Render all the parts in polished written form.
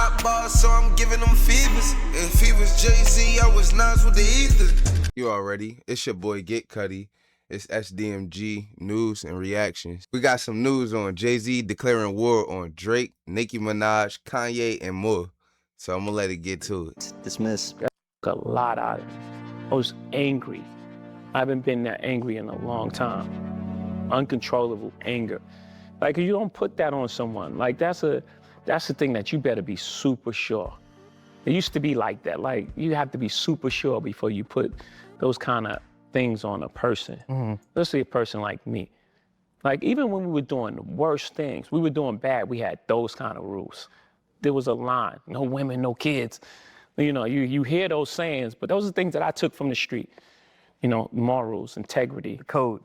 top boss, so I'm giving them fevers. If he was Jay-Z, I was Nas with the ether. You already, it's your boy Get Cuddy. It's SDMG News and Reactions. We got some news on Jay-Z declaring war on Drake, Nicki Minaj, Kanye, and more. So I'm gonna let it get to it. Dismiss. A lot out of it. I was angry. I haven't been that angry in a long time. Uncontrollable anger. Like, you don't put that on someone. Like, that's the thing that you better be super sure. It used to be like that. Like, you have to be super sure before you put those kind of things on a person. Especially a person like me. Like, even when we were doing the worst things, we were doing bad, we had those kind of rules. There was a line, no women, no kids. You know, you hear those sayings, but those are things that I took from the street. You know, morals, integrity. Code.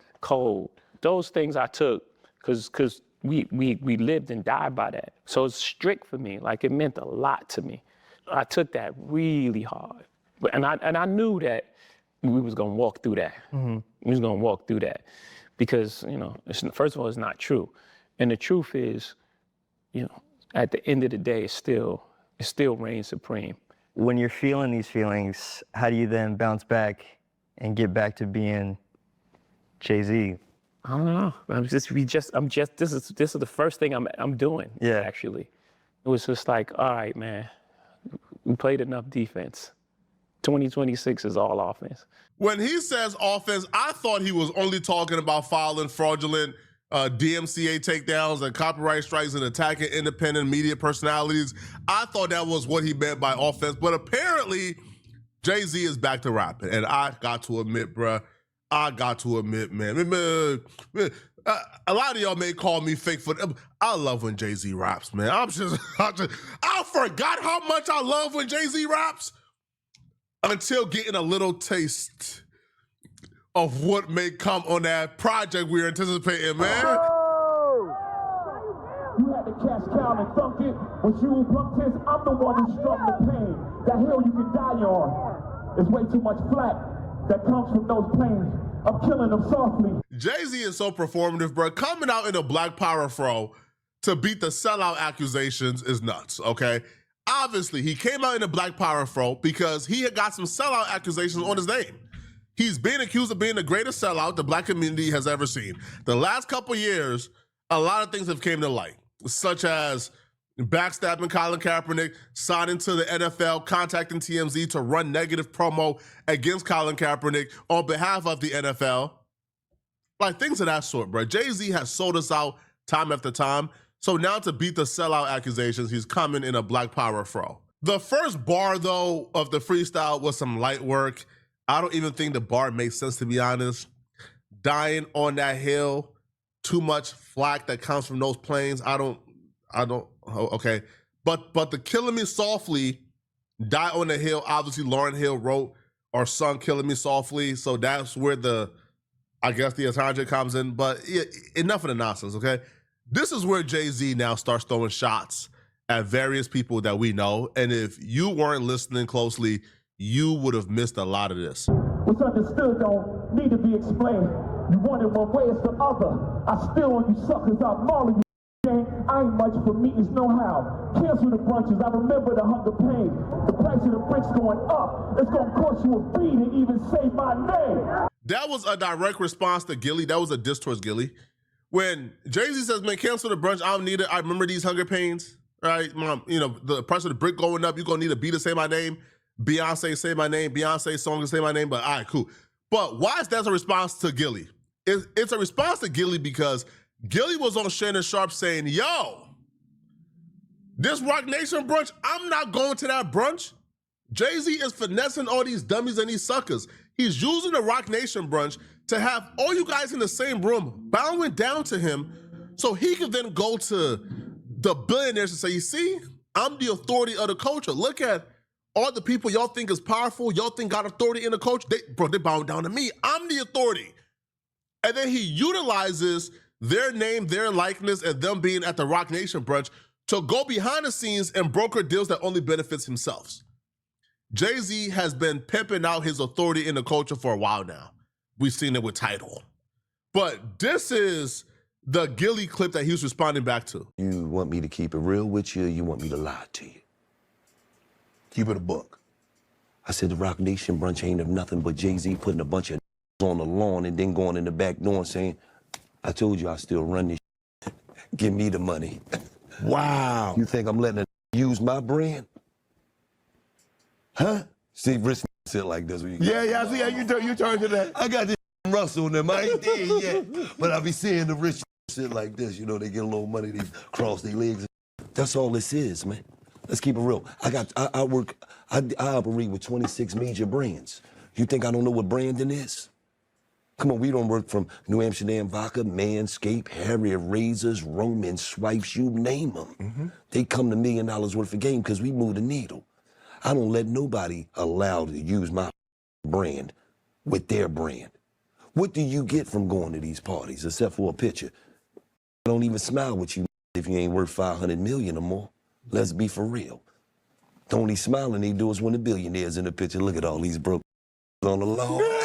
Those things I took because we lived and died by that. So it's strict for me. Like, it meant a lot to me. I took that really hard. And I knew that we was gonna walk through that. We was gonna walk through that. Because, you know, first of all, it's not true. And the truth is, you know, at the end of the day, it still reigns supreme. When you're feeling these feelings, how do you then bounce back and get back to being Jay-Z? I don't know. This is the first thing I'm doing. Yeah. Actually, it was just like, all right, man, we played enough defense. 2026 is all offense. When he says offense, I thought he was only talking about filing fraudulent DMCA takedowns and copyright strikes and attacking independent media personalities. I thought that was what he meant by offense, but apparently Jay-Z is back to rapping. And I got to admit, bruh, man, a lot of y'all may call me fake for I love when Jay-Z raps, man. I forgot how much I love when Jay-Z raps until getting a little taste of what may come on that project we're anticipating, man. Oh! You had to cash cow and thunk it. When you bumped this, I'm the one who struck the pain. That hill you can die on. There's way too much flack that comes from those planes. I'm killing them softly. Jay-Z is so performative, bro. Coming out in a Black Power fro to beat the sellout accusations is nuts, okay? Obviously, he came out in a Black Power fro because he had got some sellout accusations on his name. He's being accused of being the greatest sellout the Black community has ever seen. The last couple years, a lot of things have came to light, such as backstabbing Colin Kaepernick, signing to the NFL, contacting TMZ to run negative promo against Colin Kaepernick on behalf of the NFL. Like, things of that sort, bro. Jay-Z has sold us out time after time. So now to beat the sellout accusations, he's coming in a Black Power fro. The first bar, though, of the freestyle was some light work. I don't even think the bar makes sense, to be honest. Dying on that hill, too much flack that comes from those planes. Okay. But the Killing Me Softly, Die on the Hill, obviously Lauryn Hill wrote or sung Killing Me Softly. So that's where I guess the attachment comes in. But yeah, enough of the nonsense, okay? This is where Jay-Z now starts throwing shots at various people that we know. And if you weren't listening closely, you would have missed a lot of this. What's understood don't need to be explained. You want it one way, it's the other. I still on you suckers, I'm mauling you. I ain't much for meetings, no how. Cancel the brunches, I remember the hunger pain. The price of the bricks going up. It's gonna cost you a fee to even say my name. That was a direct response to Gillie. That was a diss towards Gillie. When Jay-Z says, man, cancel the brunch, I don't need it. I remember these hunger pains, right? Mom, you know, the price of the brick going up, you're gonna need a beat to say my name. Beyonce say my name, Beyonce song to say my name, but all right, cool. But why is that a response to Gillie? It's a response to Gillie because Gillie was on Shannon Sharp saying, yo, this Rock Nation brunch, I'm not going to that brunch. Jay-Z is finessing all these dummies and these suckers. He's using the Rock Nation brunch to have all you guys in the same room bowing down to him so he can then go to the billionaires and say, you see, I'm the authority of the culture. Look at all the people y'all think is powerful, y'all think got authority in the culture. They bowing down to me. I'm the authority. And then he utilizes their name, their likeness, and them being at the Rock Nation brunch to go behind the scenes and broker deals that only benefits himself. Jay-Z has been pimping out his authority in the culture for a while now. We've seen it with Tidal. But this is the Gillie clip that he was responding back to. You want me to keep it real with you, or you want me to lie to you? Keep it a buck. I said the Rock Nation brunch ain't of nothing but Jay-Z putting a bunch of on the lawn and then going in the back door and saying, I told you I still run this Give me the money. Wow. You think I'm letting it use my brand? Huh? See, rich sit like this. Yeah, I see how you turn to that. I got this Russell in them. I ain't there yet. But I be seeing the rich shit like this. You know, they get a little money, they cross their legs. That's all this is, man. Let's keep it real. I operate with 26 major brands. You think I don't know what branding is? Come on, we don't work from New Amsterdam Vodka, Manscaped, Harrier Razors, Roman Swipes, you name them. Mm-hmm. They come to $1 million worth of game because we move the needle. I don't let nobody allow to use my brand with their brand. What do you get from going to these parties except for a picture? I don't even smile with you if you ain't worth 500 million or more. Let's be for real. The only smiling they do is when the billionaires in the picture. Look at all these broke on the lawn.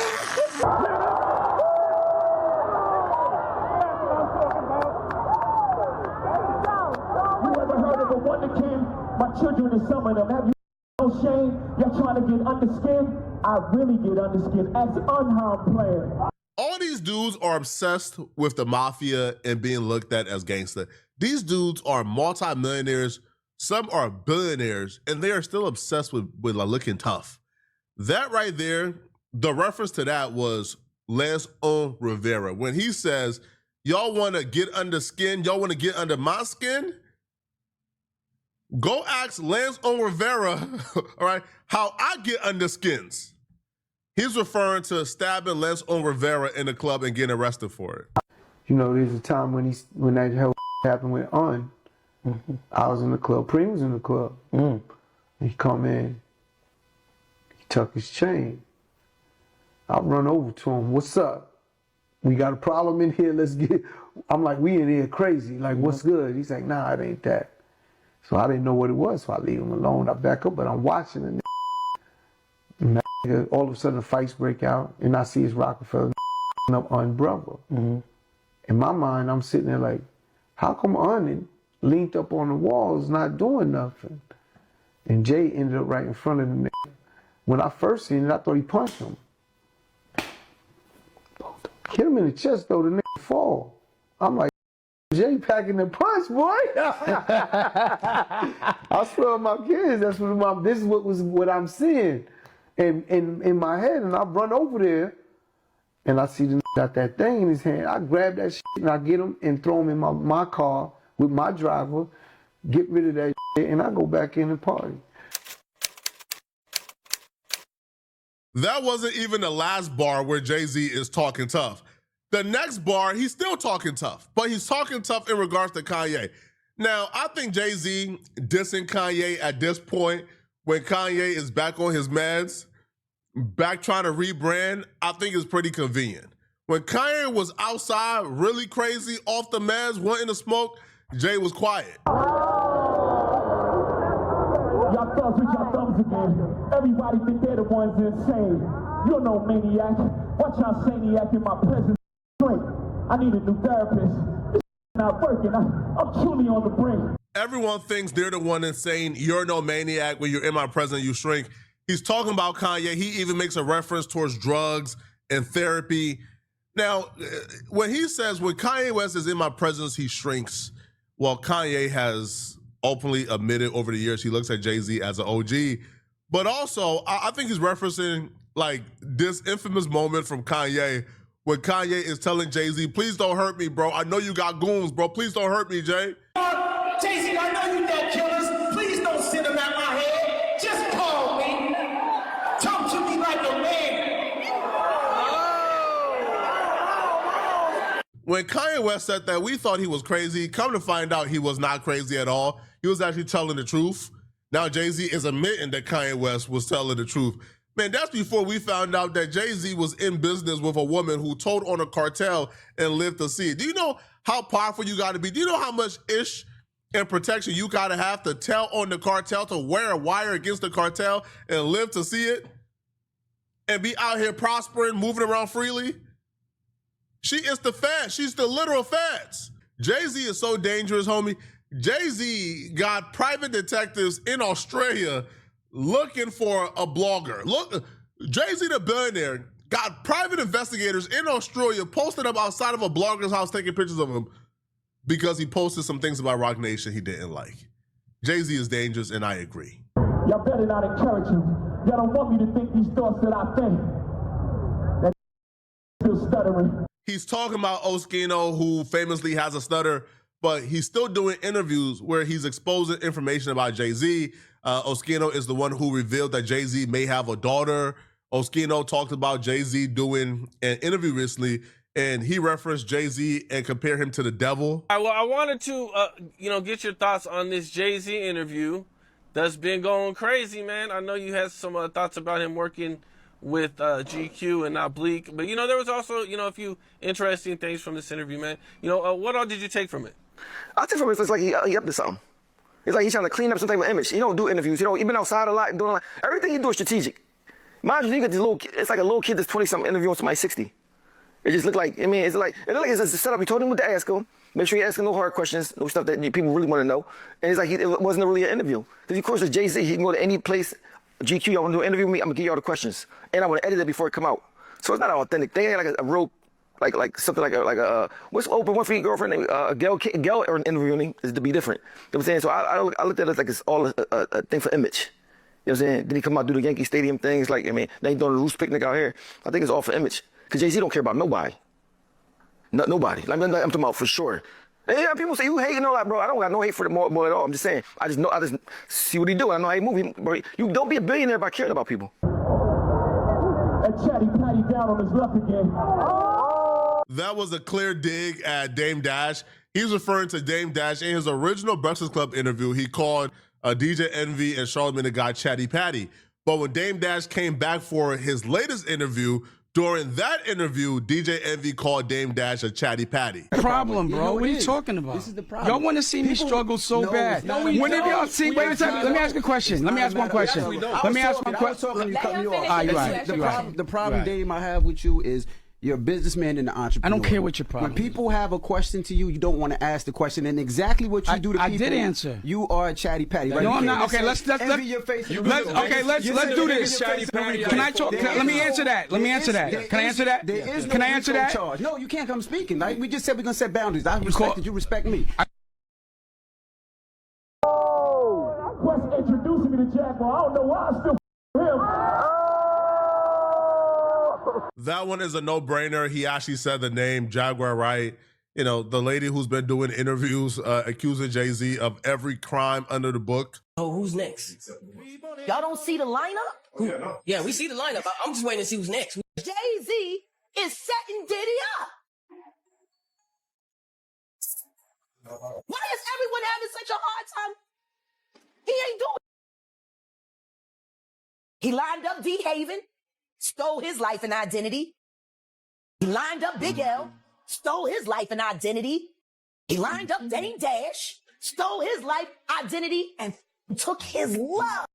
My children is some of them. Have you no shame? Y'all trying to get under skin? I really get under skin as an unharmed player. All these dudes are obsessed with the mafia and being looked at as gangster. These dudes are multimillionaires. Some are billionaires, and they are still obsessed with like, looking tough. That right there, the reference to that was Lance Rivera. When he says, y'all want to get under skin, y'all want to get under my skin? Go ask Lance Rivera, all right, how I get under skins. He's referring to stabbing Lance Rivera in the club and getting arrested for it. You know, there's a time when that whole happened with On. Mm-hmm. I was in the club, Preem was in the club. Mm. He come in, he tuck his chain. I run over to him, what's up? We got a problem in here, let's get, I'm like, we in here crazy, like what's good? He's like, nah, it ain't that. So I didn't know what it was, so I leave him alone. I back up, but I'm watching it. And all of a sudden, the fights break out, and I see his Rockefeller up on brother. Mm-hmm. In my mind, I'm sitting there like, how come Onion leaned up on the walls, not doing nothing? And Jay ended up right in front of the nigga. When I first seen it, I thought he punched him. Hit him in the chest, though, the nigga fall. I'm like, Jay packing the punch, boy. I swear on my kids, this is what I'm seeing in my head, and I run over there, and I see the got that thing in his hand. I grab that shit and I get him and throw him in my car with my driver, get rid of that shit, and I go back in and party. That wasn't even the last bar where Jay-Z is talking tough. The next bar, he's still talking tough, but he's talking tough in regards to Kanye. Now, I think Jay-Z dissing Kanye at this point, when Kanye is back on his meds, back trying to rebrand, I think is pretty convenient. When Kanye was outside, really crazy, off the meds, wanting to smoke, Jay was quiet. Y'all thugs with y'all thumbs again. Everybody think they're the ones insane. You're no maniac. Watch y'all maniac in my presence. I need a new therapist. This not working. I'm truly on the brink. Everyone thinks they're the one that's saying, you're no maniac, when you're in my presence, you shrink. He's talking about Kanye. He even makes a reference towards drugs and therapy. Now, when he says, when Kanye West is in my presence, he shrinks, well, Kanye has openly admitted over the years he looks at Jay-Z as an OG. But also, I think he's referencing like this infamous moment from Kanye when Kanye is telling Jay-Z, please don't hurt me, bro. I know you got goons, bro. Please don't hurt me, Jay. Jay-Z, I know you got killers. Please don't send them at my head. Just call me. Talk to me like a man. When Kanye West said that, we thought he was crazy. Come to find out, he was not crazy at all. He was actually telling the truth. Now Jay-Z is admitting that Kanye West was telling the truth. Man, that's before we found out that Jay-Z was in business with a woman who told on a cartel and lived to see it. Do you know how powerful you got to be? Do you know how much ish and protection you got to have to tell on the cartel, to wear a wire against the cartel and live to see it? And be out here prospering, moving around freely? She is the feds. She's the literal feds. Jay-Z is so dangerous, homie. Jay-Z got private detectives in Australia looking for a blogger. Look, Jay-Z the billionaire got private investigators in Australia posted up outside of a blogger's house taking pictures of him because he posted some things about Rock Nation he didn't like. Jay-Z is dangerous, and I agree. Y'all better not encourage him. Y'all don't want me to think these thoughts that I think. That still stuttering. He's talking about Oskino, who famously has a stutter, but he's still doing interviews where he's exposing information about Jay-Z. Oskino is the one who revealed that Jay-Z may have a daughter. Oskino talked about Jay-Z doing an interview recently, and he referenced Jay-Z and compared him to the devil. Well, I wanted to, get your thoughts on this Jay-Z interview that's been going crazy, man. I know you had some thoughts about him working with GQ and not Bleak, but there was also a few interesting things from this interview, man. What all did you take from it? I take from it, it's like he up to something. It's like he's trying to clean up some type of image. He don't do interviews. He been outside a lot and doing a lot. Everything he do is strategic. Mind you, you get this little kid, it's like a little kid that's 20-something interviewing somebody 60. It just look like, it's like it's a setup. He told him what to ask him. Make sure you ask him no hard questions, no stuff that people really want to know. And it's like it wasn't really an interview. Because of course, with Jay-Z, he can go to any place. GQ, y'all want to do an interview with me? I'm gonna give you all the questions, and I want to edit it before it come out. So it's not authentic. They ain't like a real, like something like a what's Oprah Winfrey girlfriend name? Gail or an interviewing is to be different. You know what I'm saying? So I looked at it like it's all a thing for image. You know what I'm saying? Then he come out do the Yankee Stadium things like they ain't doing the Roost picnic out here. I think it's all for image. Cause Jay-Z don't care about nobody. Nobody. Like, I'm talking about for sure. Yeah, people say you hating all that, bro. I don't got no hate for the boy at all. I'm just saying. I just see what he do. I know how he move. Bro, you don't be a billionaire by caring about people. That chatty patty down on his luck again. That was a clear dig at Dame Dash. He's referring to Dame Dash in his original Breakfast Club interview. He called DJ Envy and Charlamagne the Guy Chatty Patty. But when Dame Dash came back for his latest interview, during that interview, DJ Envy called Dame Dash a chatty patty. Problem, bro. What are you talking about? This is the problem. Y'all want to see me struggle so bad. When have y'all seen? Wait a second. Let me ask a question. Let me ask one question. Let me ask one question. You cut me off. The problem, Dame, I have with you is you're a businessman and an entrepreneur. I don't care what your problem is. When people have a question to you, you don't want to ask the question. And exactly what you do to people. I did answer. You are a chatty patty. Right? No, I'm not. Okay, let's do this. Can I talk? Let me answer that. Can I answer that? Can I answer that? No, you can't come speaking. Like, we just said we're gonna set boundaries. I respect that you respect me. Quest introducing me to Jaguar. I don't know why I still him. That one is a no-brainer. He actually said the name Jaguar Wright. The lady who's been doing interviews accusing Jay-Z of every crime under the book. Oh, who's next? Y'all don't see the lineup? Yeah, we see the lineup. I'm just waiting to see who's next. Jay-Z is setting Diddy up. Why is everyone having such a hard time? He ain't doing it. He lined up D. Haven. Stole his life and identity. He lined up Big L, stole his life and identity. He lined up Dame Dash, stole his life, identity, and took his love.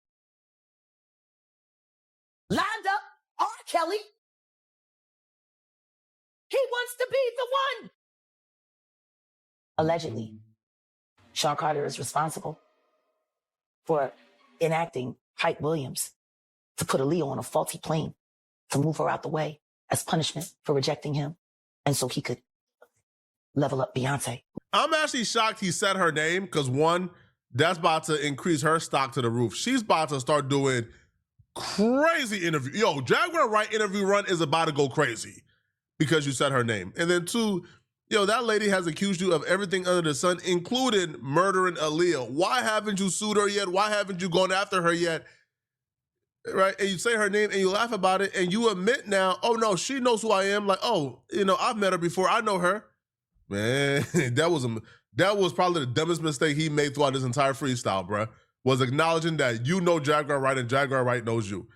Lined up R. Kelly. He wants to be the one. Allegedly, Sean Carter is responsible for enacting Hype Williams to put Aaliyah on a faulty plane, to move her out the way as punishment for rejecting him, and so he could level up Beyonce. I'm actually shocked he said her name because, one, that's about to increase her stock to the roof. She's about to start doing crazy interviews. Yo, Jaguar Wright interview run is about to go crazy because you said her name. And then two, that lady has accused you of everything under the sun, including murdering Aaliyah. Why haven't you sued her yet? Why haven't you gone after her yet? Right, and you say her name and you laugh about it and you admit now, oh no, she knows who I am. Like, oh, I've met her before. I know her. Man, that was probably the dumbest mistake he made throughout his entire freestyle, bruh, was acknowledging that you know Jaguar Wright and Jaguar Wright knows you.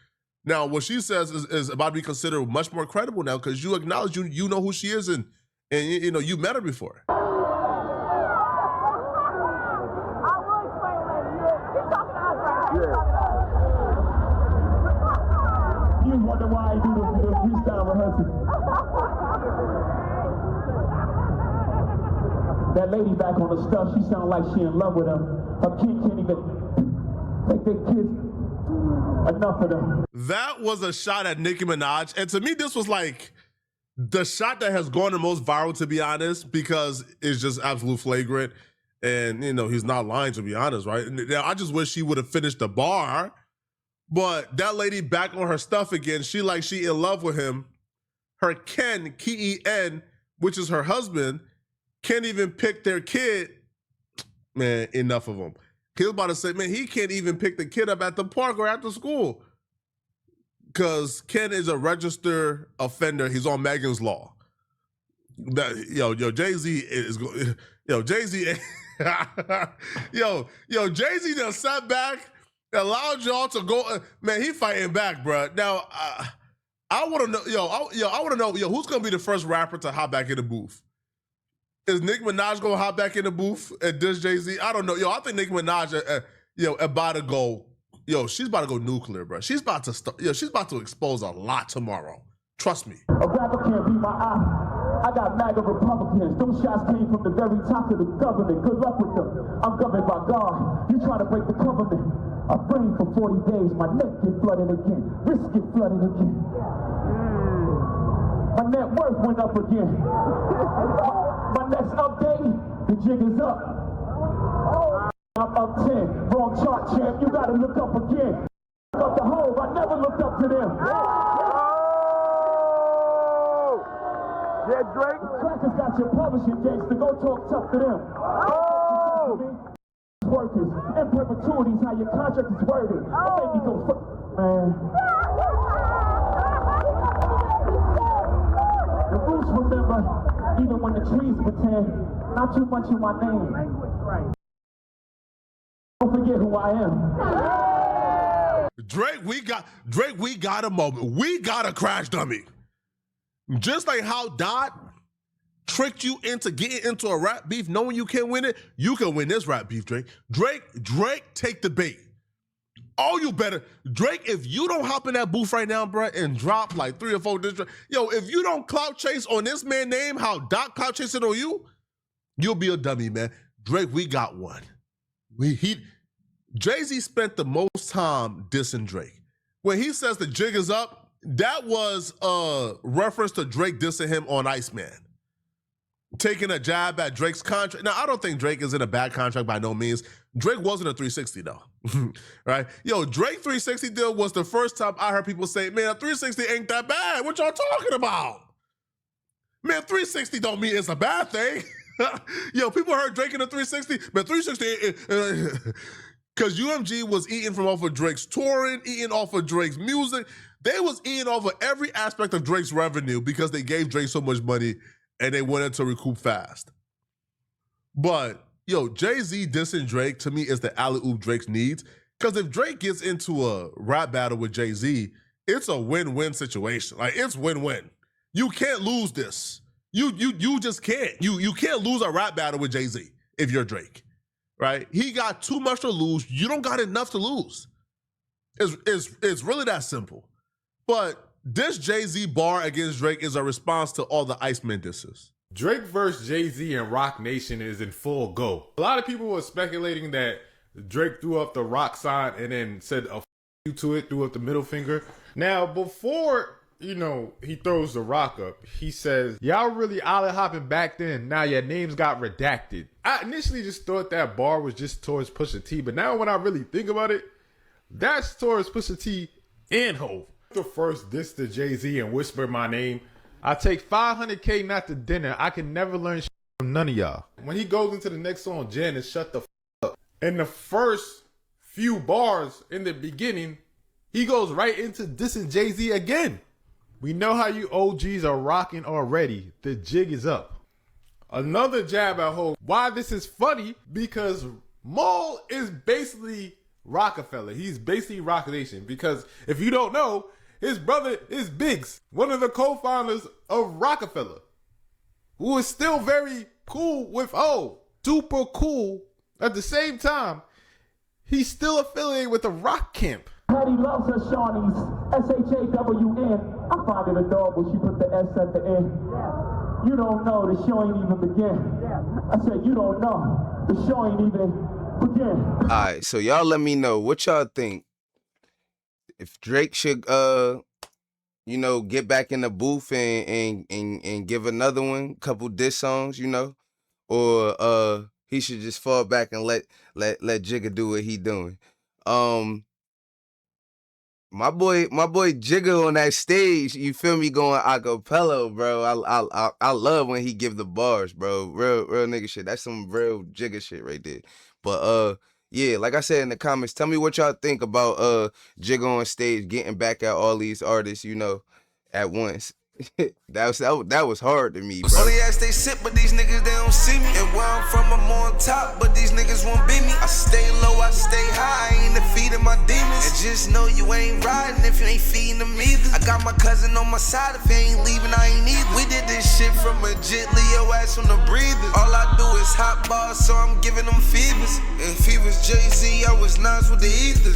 Now, what she says is about to be considered much more credible now because you acknowledge you know who she is and you met her before. You wonder why I do the freestyle rehearsal. That lady back on the stuff, she sound like she in love with him. Her kid can't even take their kids Enough of them. That was a shot at Nicki Minaj. And to me, this was like the shot that has gone the most viral, to be honest, because it's just absolute flagrant. And, you know, he's not lying, to be honest, right? Now, I just wish she would have finished the bar. But that lady back on her stuff again. She in love with him. Her Ken, K-E-N, which is her husband, can't even pick their kid. Man, enough of them. He was about to say, man, he can't even pick the kid up at the park or after school. Because Ken is a registered offender. He's on Megan's Law. Jay-Z is, Jay-Z, Jay-Z done sat back, allowed y'all to go. Man, he fighting back, bro. Now, I want to know, I want to know, who's going to be the first rapper to hop back in the booth? Is Nicki Minaj going to hop back in the booth and diss Jay-Z? I don't know. I think Nicki Minaj, about to go, she's about to go nuclear, bro. She's about to start, she's about to expose a lot tomorrow. Trust me. A rapper can't be my eye. I got MAGA Republicans. Them shots came from the very top of the government. Good luck with them. I'm governed by God. You trying to break the covenant. I brain for 40 days. My neck get flooded again. Wrist get flooded again. My net worth went up again. My next update, the jig is up. I'm up 10. Wrong chart, champ. You gotta look up again. Up the hole. I never looked up to them. Yeah, Drake. Crackers got your publishing gangster. Go talk tough to them. Oh! Workers and perpetuities, how your contract is worded. Don't make me go man. The roots remember, even when the trees pretend, not too much in my name. Don't forget who I am. Drake, we got a moment. We got a crash dummy. Just like how Dot tricked you into getting into a rap beef, knowing you can't win it, you can win this rap beef, Drake. Drake, take the bait. Oh, you better. Drake, if you don't hop in that booth right now, bro, and drop like 3 or 4 distracts, if you don't clout chase on this man's name, how Dot clout chasing on you, you'll be a dummy, man. Drake, we got one. Jay-Z spent the most time dissing Drake. When he says the jig is up, that was a reference to Drake dissing him on Iceman. Taking a jab at Drake's contract. Now, I don't think Drake is in a bad contract by no means. Drake wasn't a 360 though, right? Drake 360 deal was the first time I heard people say, man, a 360 ain't that bad. What y'all talking about? Man, 360 don't mean it's a bad thing. People heard Drake in a 360, but 360, because UMG was eating from off of Drake's touring, eating off of Drake's music. They was eating off of every aspect of Drake's revenue because they gave Drake so much money and they wanted to recoup fast. But, Jay-Z dissing Drake, to me, is the alley-oop Drake needs. Because if Drake gets into a rap battle with Jay-Z, it's a win-win situation. Like, it's win-win. You can't lose this. You just can't. You can't lose a rap battle with Jay-Z if you're Drake, right? He got too much to lose. You don't got enough to lose. It's really that simple. But this Jay-Z bar against Drake is a response to all the Iceman disses. Drake versus Jay-Z and Rock Nation is in full go. A lot of people were speculating that Drake threw up the rock sign and then said a you to it, threw up the middle finger. Now, before, he throws the rock up, he says, y'all really ollie hopping back then. Now your names got redacted. I initially just thought that bar was just towards Pusha T, but now when I really think about it, that's towards Pusha T and Hov. The first diss to Jay-Z and whisper my name. I take $500K not to dinner. I can never learn shit from none of y'all. When he goes into the next song, Janice, shut the up. In the first few bars in the beginning, he goes right into dissing Jay-Z again. We know how you OGs are rocking already. The jig is up. Another jab at Hov. Why this is funny? Because Maul is basically Rockefeller. He's basically Rock Nation. Because if you don't know, his brother is Biggs, one of the co-founders of Rockefeller, who is still very cool with super cool. At the same time, he's still affiliated with the Rock Camp. Patty loves her Shawnees, S-H-A-W-N. I find it adorable she put the S at the end. You don't know, the show ain't even begin. I said, you don't know, the show ain't even begin. All right, so y'all let me know what y'all think if Drake should you know, get back in the booth and give another one, couple diss songs, you know, or he should just fall back and let Jigga do what he doing. My boy Jigga on that stage, you feel me, going acapella, bro. I love when he give the bars, bro. Real nigga shit. That's some real Jigga shit right there. But yeah, like I said in the comments, tell me what y'all think about Jigga on stage getting back at all these artists, you know, at once. that was hard to me, bro. Only ass they sit, but these niggas they don't see me. And where I'm from, I'm on top, but these niggas won't beat me. I stay low, I stay high, I ain't defeating my demons. And just know you ain't riding if you ain't feeding them either. I got my cousin on my side, if he ain't leaving, I ain't either. We did this shit from a jet, Leo ass on the breather. All I do is hot bars, so I'm giving them fevers. And fevers Jay-Z, I was Nas with the ether.